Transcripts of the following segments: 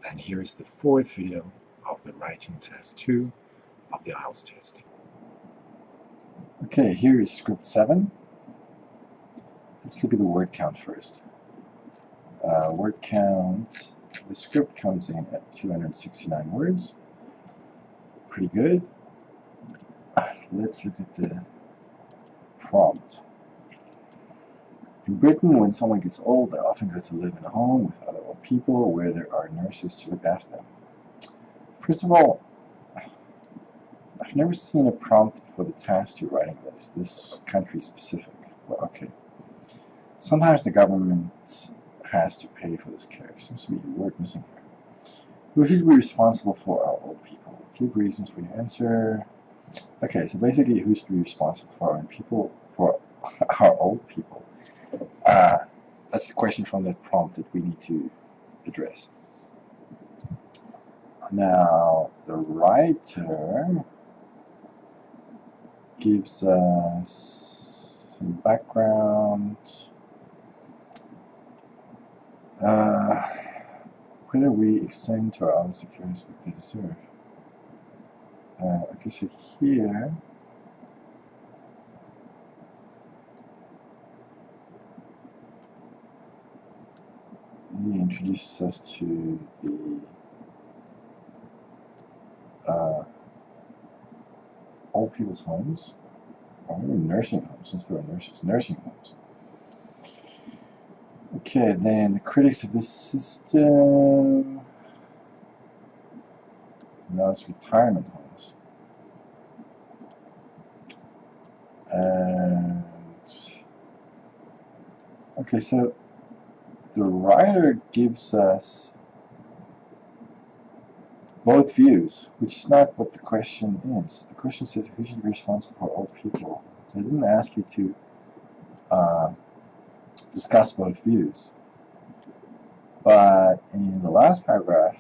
And here is the fourth video of the writing test 2 of the IELTS test. Okay, here is script 7. Let's look at the word count first. Word count, the script comes in at 269 words. Pretty good. Let's look at the prompt. In Britain, when someone gets old, they often go to live in a home with other old people where there are nurses to look after them. First of all, I've never seen a prompt for the task you're writing that is this country specific. Well, okay. Sometimes the government has to pay for this care. Seems to be a word missing here. Who should be responsible for our old people? Give reasons for your answer. Okay, so basically, who should be responsible for our people, for our old people? That's the question from the prompt that we need to address. Now, the writer gives us some background. Whether we extend to our other securities what they deserve. Okay, so here he introduces us to the old people's homes, or nursing homes, since there are nurses, nursing homes. Okay, then the critics of this system. Now it's retirement homes. And okay, so the writer gives us both views, which is not what the question is. The question says who should be responsible for old people. So I didn't ask you to discuss both views. But in the last paragraph,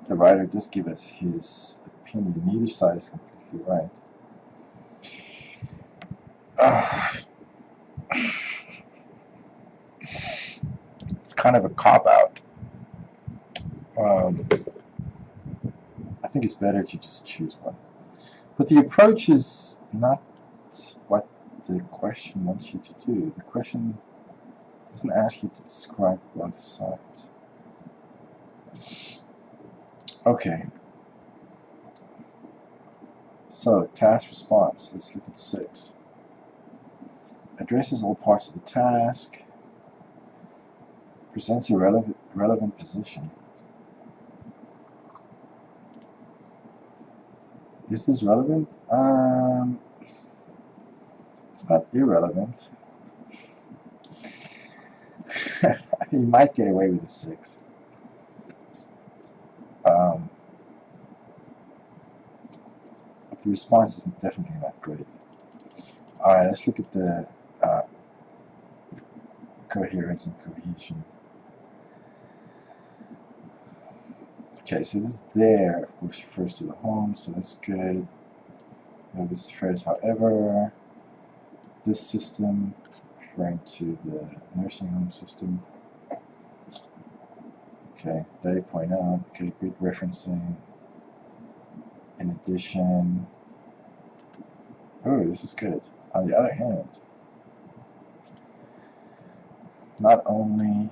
the writer does give us his opinion. Neither side is completely right. It's kind of a cop-out. I think it's better to just choose one. But the approach is not what the question wants you to do. The question doesn't ask you to describe both sides. Okay. So, task response. Let's look at 6. Addresses all parts of the task. Presents a relevant position. Is this relevant? It's not irrelevant. You might get away with a 6. But the response is definitely not great. Alright, let's look at the coherence and cohesion. Okay, so this is there, of course, refers to the home, so that's good. Now this phrase, however, this system, referring to the nursing home system. Okay, they point out, okay, good referencing. In addition, oh, this is good. On the other hand, not only,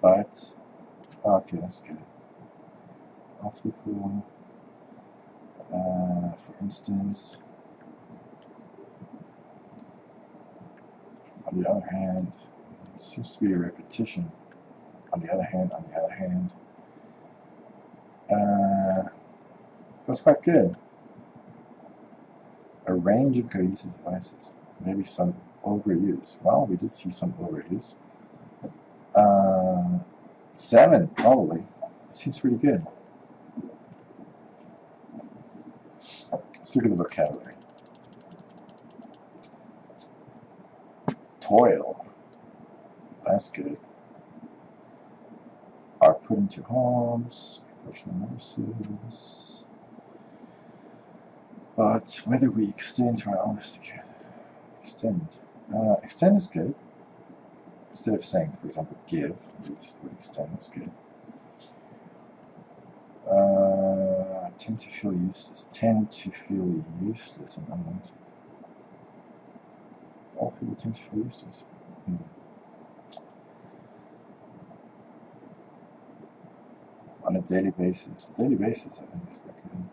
but, okay, that's good. Multiple, for instance, on the other hand, it seems to be a repetition. On the other hand, that's quite good. A range of cohesive devices. Maybe some overuse. Well, we did see some overuse. 7, probably. It seems pretty good. Let's look at the vocabulary. Toil. That's good. Are put into homes. Professional nurses. But whether we extend to our own security. Extend. Extend is good. instead of saying, for example, give, just to extend, that's good. Tend to feel useless. Tend to feel useless and unwanted. All people tend to feel useless. On a daily basis. Daily basis, I think is quite good.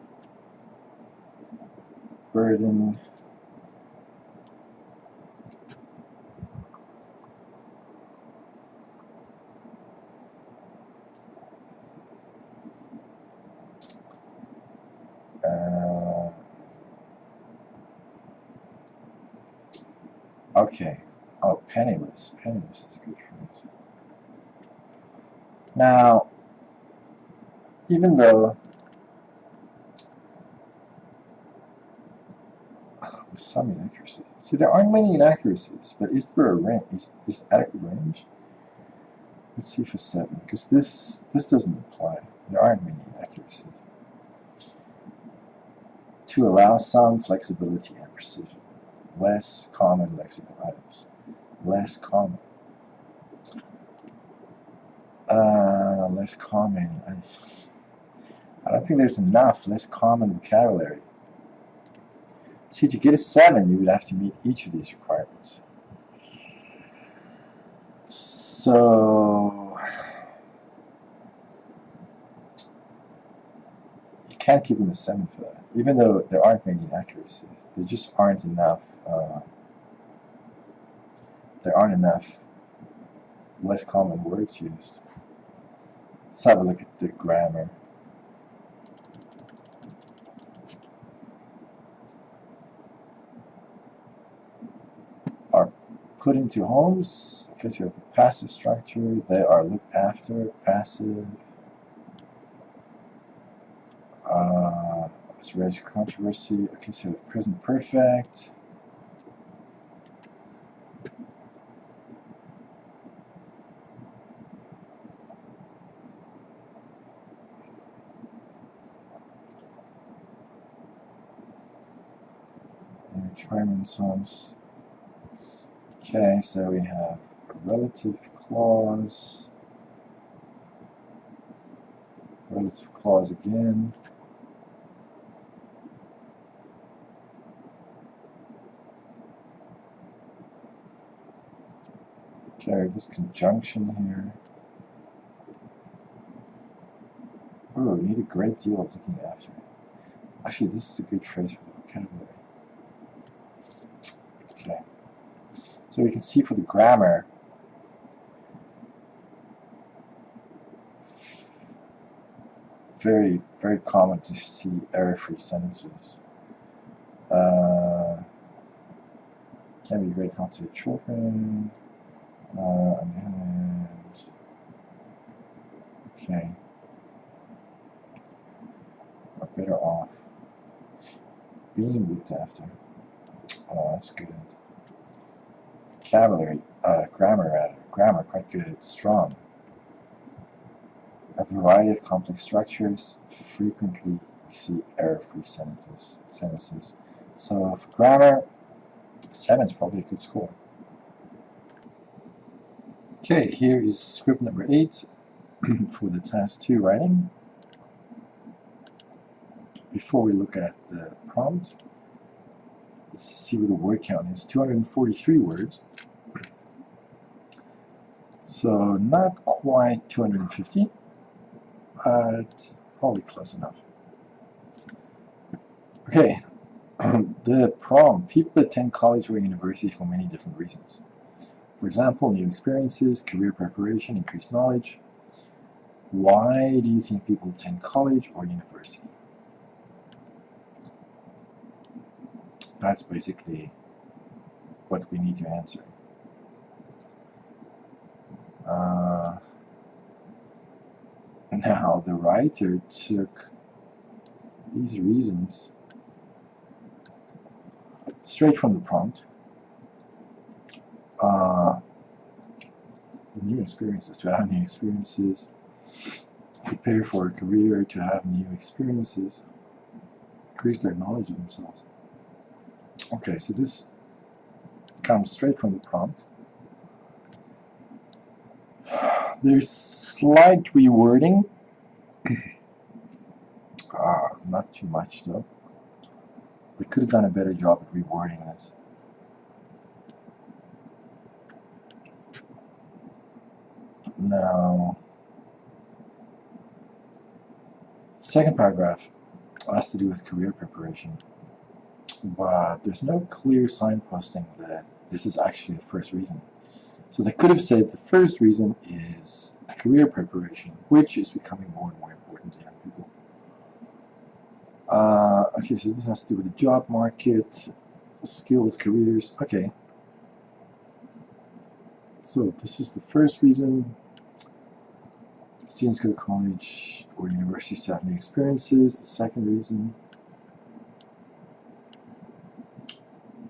Burden. Okay. Oh, penniless. Penniless is a good phrase. Now, even though with some inaccuracies. See, there aren't many inaccuracies, but is there a range? Is this adequate range? Let's see for 7, because this doesn't apply. There aren't many inaccuracies. To allow some flexibility and precision. Less common lexical items. Less common. Less common. I don't think there's enough less common vocabulary. See, to get a 7, you would have to meet each of these requirements. So you can't give him a 7 for that, even though there aren't many inaccuracies. There just aren't enough. There aren't enough less common words used. Let's have a look at the grammar. Are put into homes, because you have a passive structure. They are looked after, passive. Let's raise controversy. Okay, so you have present perfect. Retirement sums. Okay, so we have a relative clause. Relative clause again. Okay, this conjunction here. Oh, we need a great deal of looking after. Actually, this is a good phrase for the vocabulary. Okay. So we can see for the grammar, very, very common to see error-free sentences. Can be great help to the children. And okay. Are better off being looked after. Oh, that's good. Vocabulary, grammar quite good, strong. A variety of complex structures. Frequently, we see error-free sentences. So for grammar, 7 is probably a good score. Okay, here is script number 8 for the task 2 writing. Before we look at the prompt, let's see what the word count is. 243 words. So not quite 250, but probably close enough. Okay, the prompt. People attend college or university for many different reasons. For example, new experiences, career preparation, increased knowledge. Why do you think people attend college or university? That's basically what we need to answer. Now, the writer took these reasons straight from the prompt. New experiences, to have new experiences. Prepare for a career, to have new experiences. Increase their knowledge of themselves. Okay, so this comes straight from the prompt. There's slight rewording. Not too much though. We could have done a better job at rewording this. Now, second paragraph has to do with career preparation, but there's no clear signposting that this is actually the first reason. So they could have said the first reason is career preparation, which is becoming more and more important to young people. Okay, so this has to do with the job market, skills, careers. Okay. So this is the first reason. Students go to college or universities to have new experiences. The second reason,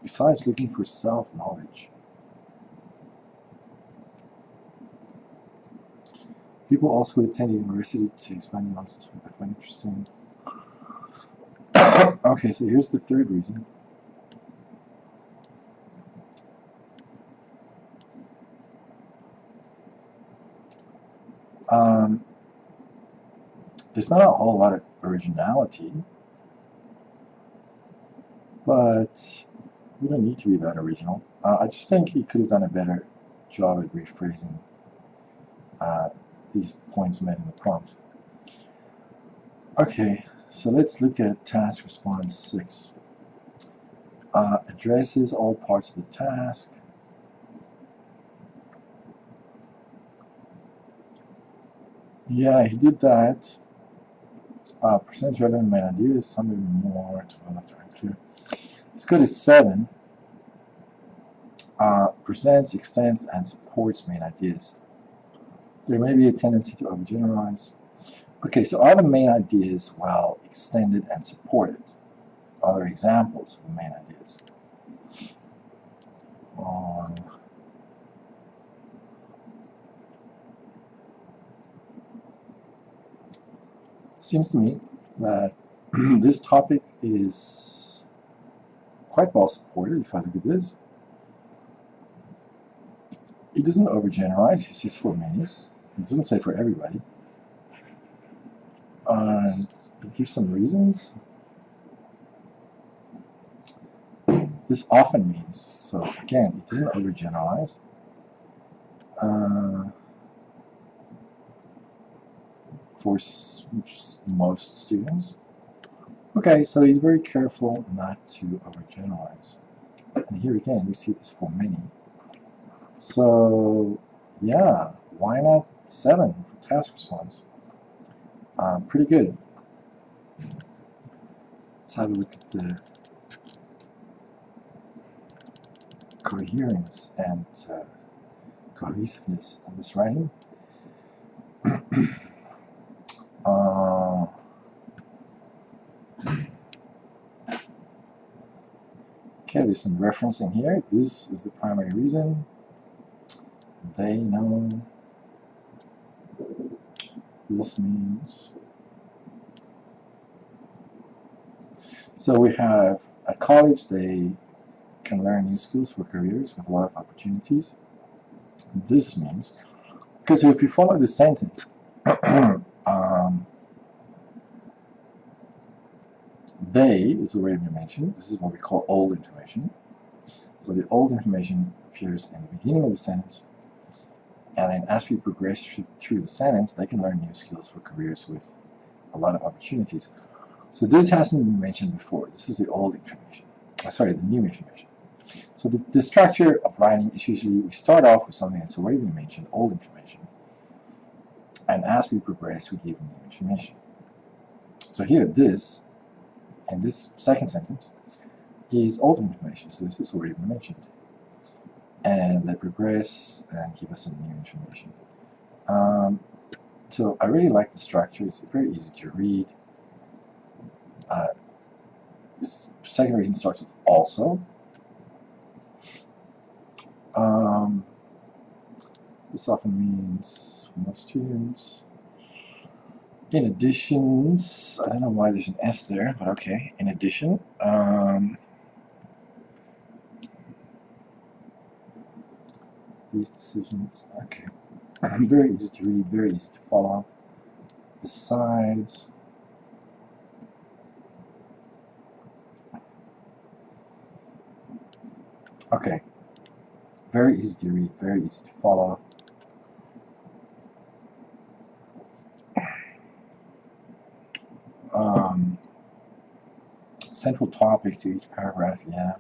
besides looking for self-knowledge, people also attend university to expand their knowledge, which I find interesting. Okay, so here's the third reason. There's not a whole lot of originality, but we don't need to be that original. I just think he could have done a better job at rephrasing these points made in the prompt. Okay, so let's look at task response 6. Addresses all parts of the task. Yeah, he did that. Presents relevant main ideas, some even more developed or unclear. Let's go to 7. Presents, extends, and supports main ideas. There may be a tendency to overgeneralize. Okay, so are the main ideas well extended and supported? Are there examples of main ideas? Seems to me that this topic is quite well supported. If I look at this, it doesn't overgeneralize. He says for many. It doesn't say for everybody. And it gives some reasons. This often means, so again, it doesn't overgeneralize. For most students. Okay, so he's very careful not to overgeneralize. And here again, we see this for many. So, yeah, why not 7 for task response? Pretty good. Let's have a look at the coherence and cohesiveness of this writing. Okay, there's some referencing here. This is the primary reason. They know. This means. So we have at college, they can learn new skills for careers with a lot of opportunities. This means, because if you follow the sentence, they is already been mentioned. This is what we call old information. So the old information appears in the beginning of the sentence, and then as we progress through the sentence, they can learn new skills for careers with a lot of opportunities. So this hasn't been mentioned before. This is the old information. Sorry, the new information. So the structure of writing is usually we start off with something that's already been mentioned, old information, and as we progress, we give new information. So here, this, and this second sentence, is old information. So this is already been mentioned. And they progress and give us some new information. So I really like the structure. It's very easy to read. This second reason starts with also. This often means for most students. In addition, I don't know why there's an S there, but okay. In addition, these decisions, okay. Very easy to read, very easy to follow. Besides, okay, very easy to read, very easy to follow. Central topic to each paragraph, yeah.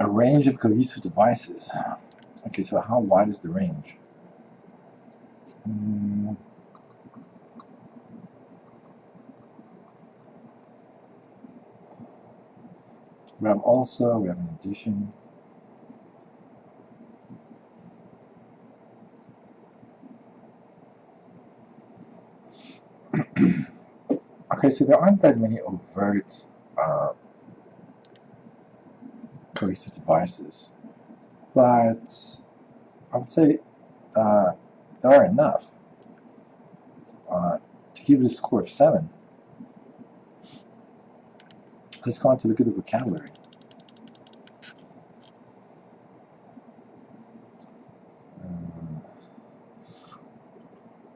A range of cohesive devices. Okay, so how wide is the range? We have also, we have an addition. Okay, so there aren't that many overt cohesive devices, but I would say there are enough to give it a score of 7. Let's go on to look at the vocabulary.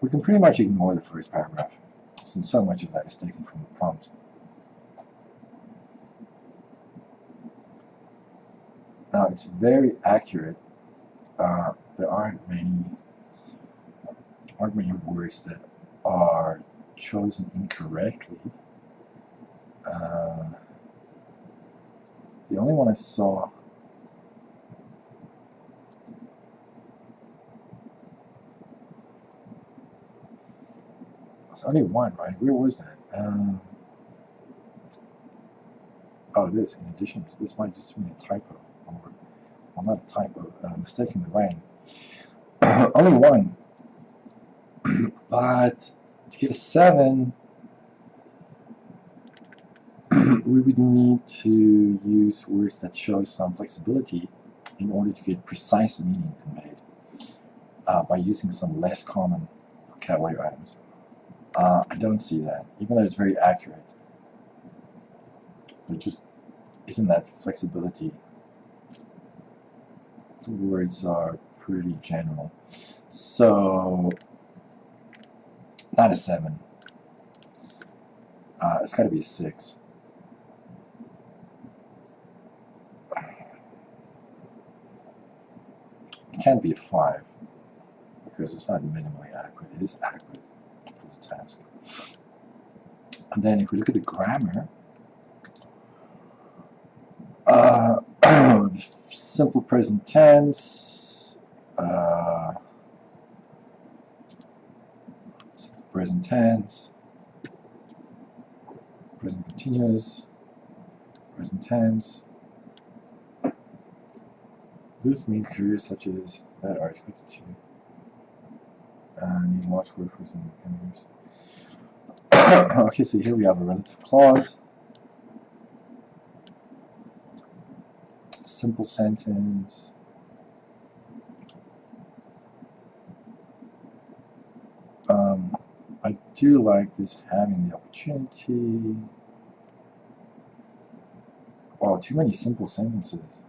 We can pretty much ignore the first paragraph, since so much of that is taken from the prompt. Now, it's very accurate. There aren't many words that are chosen incorrectly. The only one I saw was only one, right? Where was that? Oh, this, in addition, this might just mean a typo, or, well, not a typo, mistake in the writing. Only one. But to get a 7, we would need to use words that show some flexibility in order to get precise meaning conveyed by using some less common vocabulary items. I don't see that, even though it's very accurate. There just isn't that flexibility. The words are pretty general. So, not a 7. It's got to be a 6. It can't be a 5 because it's not minimally adequate. It is adequate for the task. And then if we look at the grammar, simple present tense, present tense, present continuous, present tense. This means careers such as that are expected to need large workforce in the years. Okay, so here we have a relative clause, simple sentence, I do like this having the opportunity. Oh, too many simple sentences.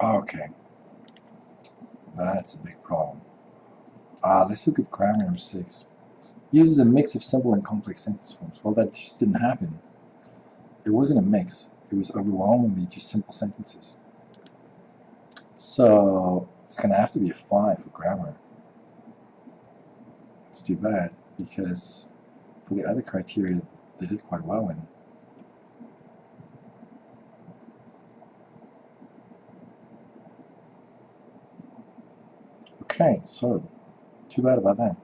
Okay, that's a big problem. Let's look at grammar number 6. Uses a mix of simple and complex sentence forms. Well, that just didn't happen. It wasn't a mix. It was overwhelmingly just simple sentences. So it's going to have to be a 5 for grammar. It's too bad, because for the other criteria, they did quite well in. Okay, so too bad about that.